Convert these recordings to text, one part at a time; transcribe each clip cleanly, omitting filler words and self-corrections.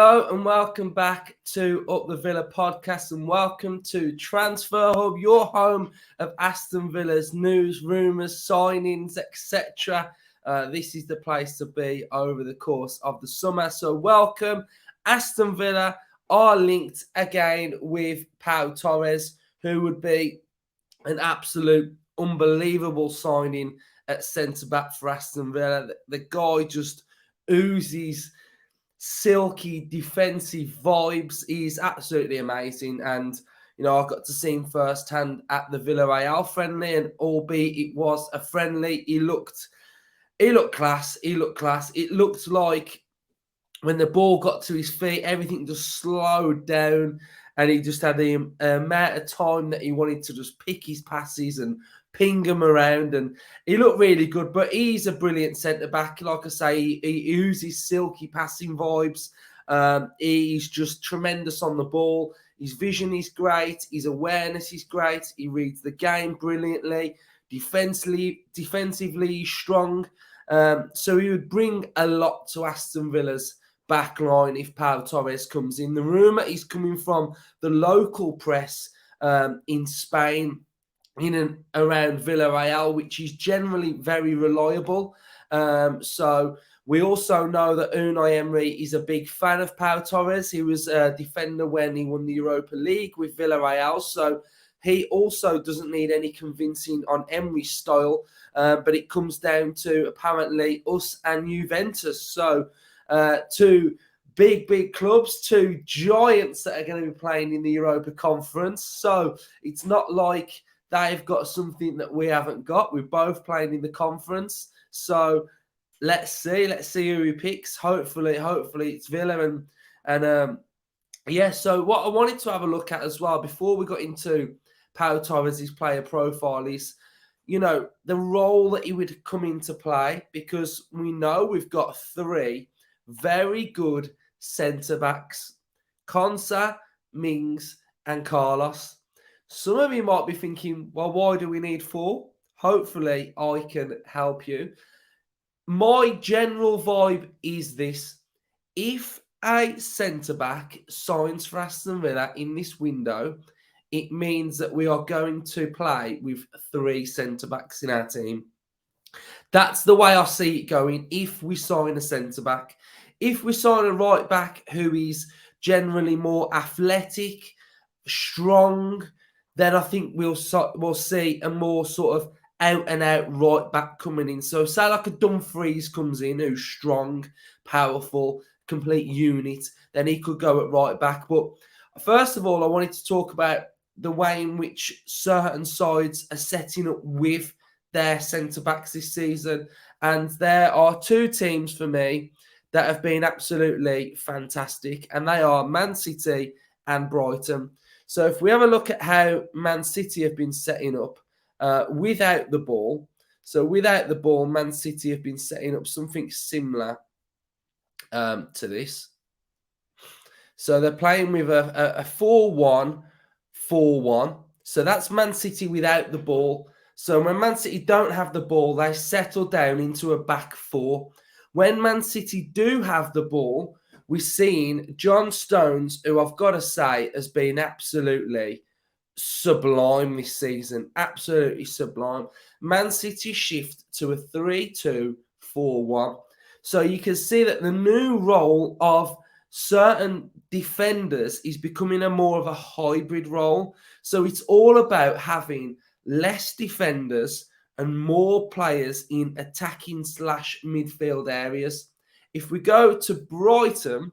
Hello and welcome back to Up the Villa podcast and welcome to Transfer Hub, your home of Aston Villa's news, rumours, signings, etc. This is the place to be over the course of the summer. So welcome. Aston Villa are linked again with Pau Torres, who would be an absolute unbelievable signing at centre-back for Aston Villa. The guy just oozes silky defensive vibes. He's absolutely amazing, and I got to see him firsthand at the Villarreal friendly, and albeit it was a friendly, he looked class. It looked like when the ball got to his feet, everything just slowed down, and he just had the amount of time that he wanted to just pick his passes and ping them around, and he looked really good. But he's a brilliant centre-back. Like I say, he oozes silky passing vibes. He's just tremendous on the ball. His vision is great. His awareness is great. He reads the game brilliantly. Defensively, he's strong. So he would bring a lot to Aston Villa's back line if Pau Torres comes in. The rumour is coming from the local press in Spain, in and around Villarreal, which is generally very reliable. So we also know that Unai Emery is a big fan of Pau Torres. He was a defender when he won the Europa League with Villarreal. So he also doesn't need any convincing on Emery's style. But it comes down to apparently us and Juventus. So two big clubs, two giants that are going to be playing in the Europa Conference. So it's not like they've got something that we haven't got. We're both playing in the conference. So let's see who he picks. Hopefully it's Villa. So what I wanted to have a look at as well before we got into Pau Torres' player profile is, the role that he would come into play, because we know we've got three very good centre-backs: Konsa, Mings and Carlos. Some of you might be thinking, well, why do we need four? Hopefully, I can help you. My general vibe is this: if a centre-back signs for Aston Villa in this window, it means that we are going to play with three centre-backs in our team. That's the way I see it going if we sign a centre-back. If we sign a right-back who is generally more athletic, strong, then I think we'll see a more sort of out-and-out right-back coming in. So say like a Dumfries comes in, who's strong, powerful, complete unit, then he could go at right-back. But first of all, I wanted to talk about the way in which certain sides are setting up with their centre-backs this season. And there are two teams for me that have been absolutely fantastic, and they are Man City and Brighton. So if we have a look at how Man City have been setting up without the ball. So without the ball, Man City have been setting up something similar to this. So they're playing with a 4-1-4-1. So that's Man City without the ball. So when Man City don't have the ball, they settle down into a back four. When Man City do have the ball, we're seeing John Stones, who I've got to say has been absolutely sublime this season. Absolutely sublime. Man City shift to a 3-2-4-1. So you can see that the new role of certain defenders is becoming a more of a hybrid role. So it's all about having less defenders and more players in attacking / midfield areas. If we go to Brighton,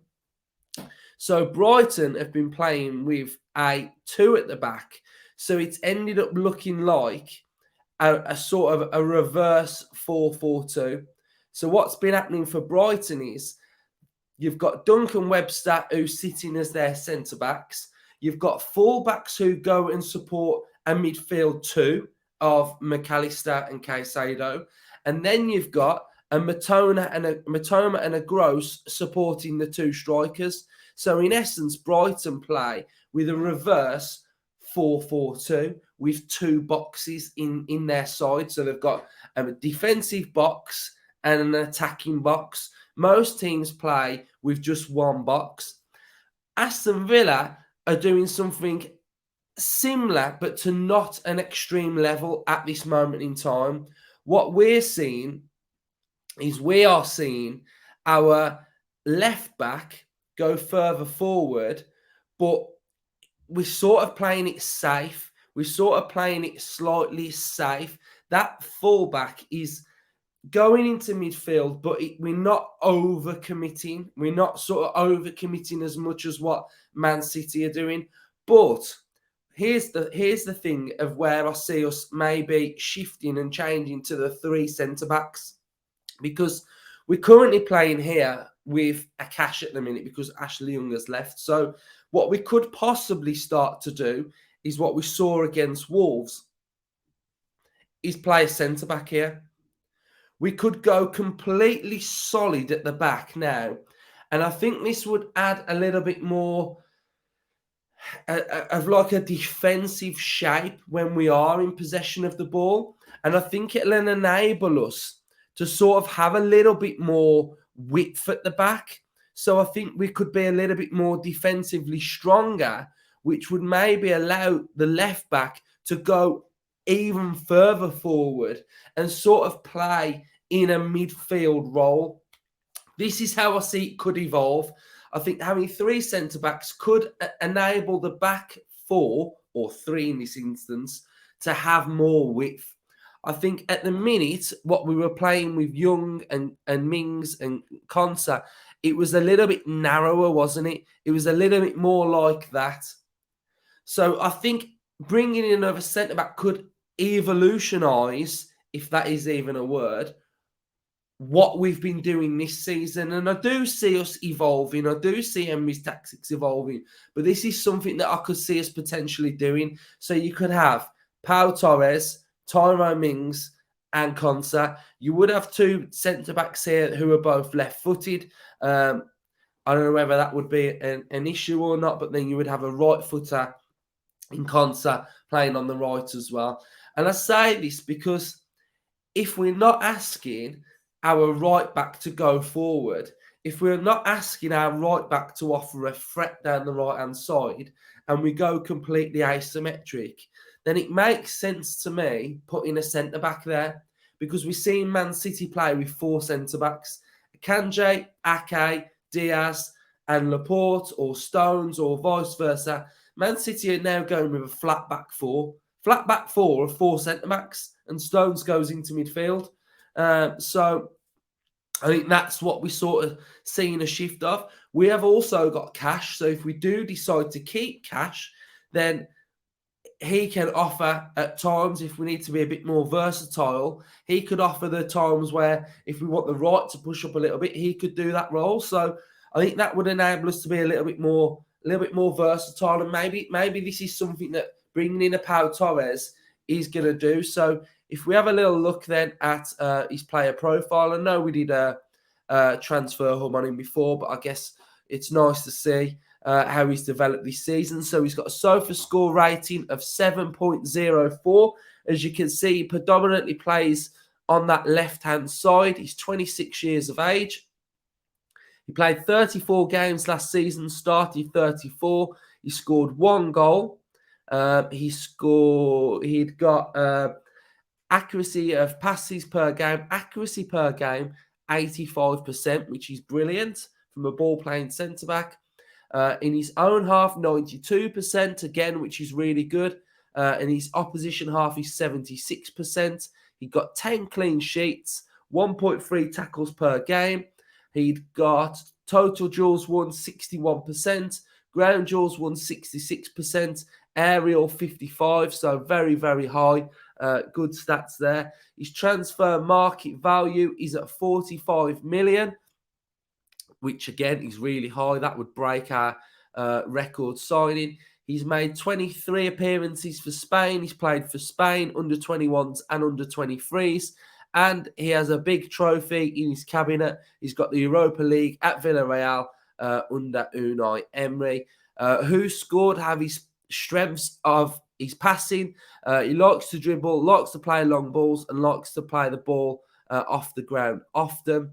so Brighton have been playing with a 2 at the back. So it's ended up looking like a sort of a reverse 4-4-2. So what's been happening for Brighton is you've got Duncan Webster, who's sitting as their centre-backs. You've got full-backs who go and support a midfield 2 of McAllister and Caicedo. And then you've got a Matoma and a Gross supporting the two strikers. So in essence, Brighton play with a reverse 4-4-2 with two boxes in their side. So they've got a defensive box and an attacking box. Most teams play with just one box. Aston Villa are doing something similar, but to not an extreme level at this moment in time. What we're seeing is we are seeing our left back go further forward, but we're sort of playing it safe. We're sort of playing it slightly safe. That fullback is going into midfield, but we're not over committing. We're not sort of over committing as much as what Man City are doing. But here's the thing of where I see us maybe shifting and changing to the three centre backs, because we're currently playing here with a cash at the minute because Ashley Young has left. So what we could possibly start to do is what we saw against Wolves, is play a centre back here. We could go completely solid at the back now. And I think this would add a little bit more of like a defensive shape when we are in possession of the ball. And I think it'll enable us to sort of have a little bit more width at the back. So I think we could be a little bit more defensively stronger, which would maybe allow the left back to go even further forward and sort of play in a midfield role. This is how I see it could evolve. I think having three centre-backs could enable the back four, or three in this instance, to have more width. I think at the minute, what we were playing with Young and Mings and Konsa, it was a little bit narrower, wasn't it? It was a little bit more like that. So I think bringing in another centre-back could evolutionise, if that is even a word, what we've been doing this season. And I do see us evolving. I do see Emery's tactics evolving. But this is something that I could see us potentially doing. So you could have Pau Torres, Tyrone Mings, and Konsa. You would have two centre-backs here who are both left-footed. I don't know whether that would be an issue or not, but then you would have a right-footer in Konsa playing on the right as well. And I say this because if we're not asking our right back to go forward, if we're not asking our right back to offer a threat down the right-hand side, and we go completely asymmetric, then it makes sense to me putting a centre-back there, because we've seen Man City play with four centre-backs: Kanje, Ake, Diaz, and Laporte, or Stones, or vice versa. Man City are now going with a flat back four. Flat back four of four centre-backs, and Stones goes into midfield. So I think that's what we sort of seen a shift of. We have also got Cash. So if we do decide to keep Cash, then he can offer at times, if we need to be a bit more versatile, he could offer the times where if we want the right to push up a little bit, he could do that role. So I think that would enable us to be a little bit more versatile. And maybe this is something that bringing in a Pau Torres is going to do. So if we have a little look then at his player profile, I know we did a transfer hub on him before, but I guess it's nice to see how he's developed this season. So he's got a SOFA score rating of 7.04. As you can see, he predominantly plays on that left-hand side. He's 26 years of age. He played 34 games last season, started 34. He scored one goal. He'd got accuracy of passes per game, 85%, which is brilliant from a ball-playing centre-back. In his own half, 92%, again, which is really good. In his opposition half, he's 76%. He got 10 clean sheets, 1.3 tackles per game. He'd got total duels won 61%, ground duels won 66%, aerial 55%, so very, very high. Good stats there. His transfer market value is at 45 million, which again is really high. That would break our record signing. He's made 23 appearances for Spain. He's played for Spain under 21s and under 23s. And he has a big trophy in his cabinet. He's got the Europa League at Villarreal under Unai Emery, who scored have his strengths of his passing. He likes to dribble, likes to play long balls, and likes to play the ball off the ground often.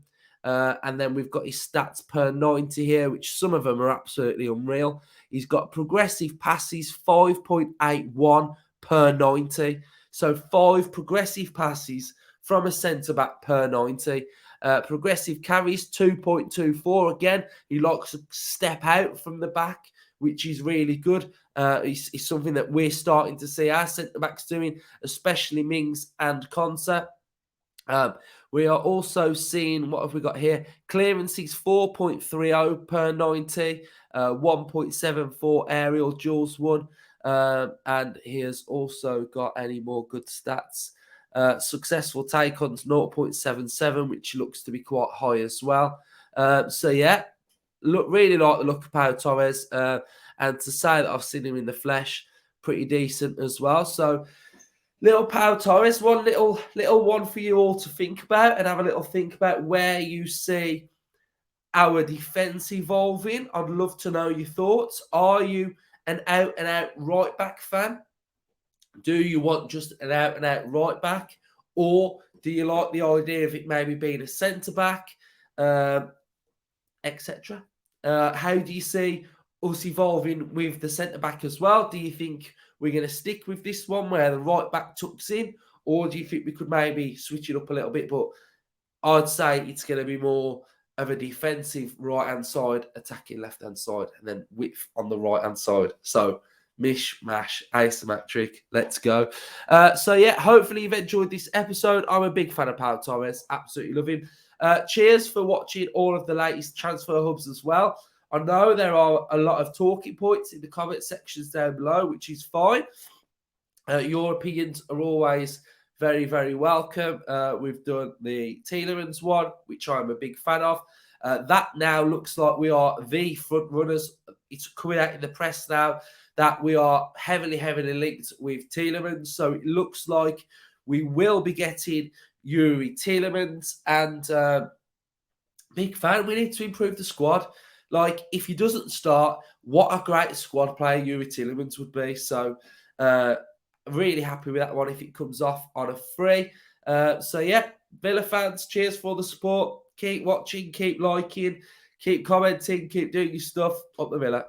And then we've got his stats per 90 here, which some of them are absolutely unreal. He's got progressive passes, 5.81 per 90. So 5 progressive passes from a centre-back per 90. Progressive carries, 2.24. Again, he likes to step out from the back, which is really good. It's something that we're starting to see our centre-backs doing, especially Mings and Konsa. We are also seeing, what have we got here? Clearances 4.30 per 90, 1.74 aerial duels won. And he has also got any more good stats. Successful take-ons 0.77, which looks to be quite high as well. So yeah, really like the look of Pau Torres. And to say that I've seen him in the flesh, pretty decent as well. So little Pau Torres, one little one for you all to think about and have a little think about where you see our defence evolving. I'd love to know your thoughts. Are you an out-and-out right-back fan? Do you want just an out-and-out right-back? Or do you like the idea of it maybe being a centre-back, etc.? How do you see us evolving with the centre-back as well? Do you think we're going to stick with this one where the right-back tucks in? Or do you think we could maybe switch it up a little bit? But I'd say it's going to be more of a defensive right-hand side, attacking left-hand side, and then width on the right-hand side. So, mish-mash, asymmetric. Let's go. So, yeah, hopefully you've enjoyed this episode. I'm a big fan of Pau Torres. Absolutely love him. Cheers for watching all of the latest transfer hubs as well. I know there are a lot of talking points in the comment sections down below, which is fine. Your opinions are always very, very welcome. We've done the Tielemans one, which I'm a big fan of. That now looks like we are the front runners. It's coming out in the press now that we are heavily, heavily linked with Tielemans. So it looks like we will be getting Yuri Tielemans. And big fan, we need to improve the squad. Like, if he doesn't start, what a great squad player Yuri Tielemans would be. So, really happy with that one if it comes off on a free. So, yeah, Villa fans, cheers for the support. Keep watching, keep liking, keep commenting, keep doing your stuff. Up the Villa.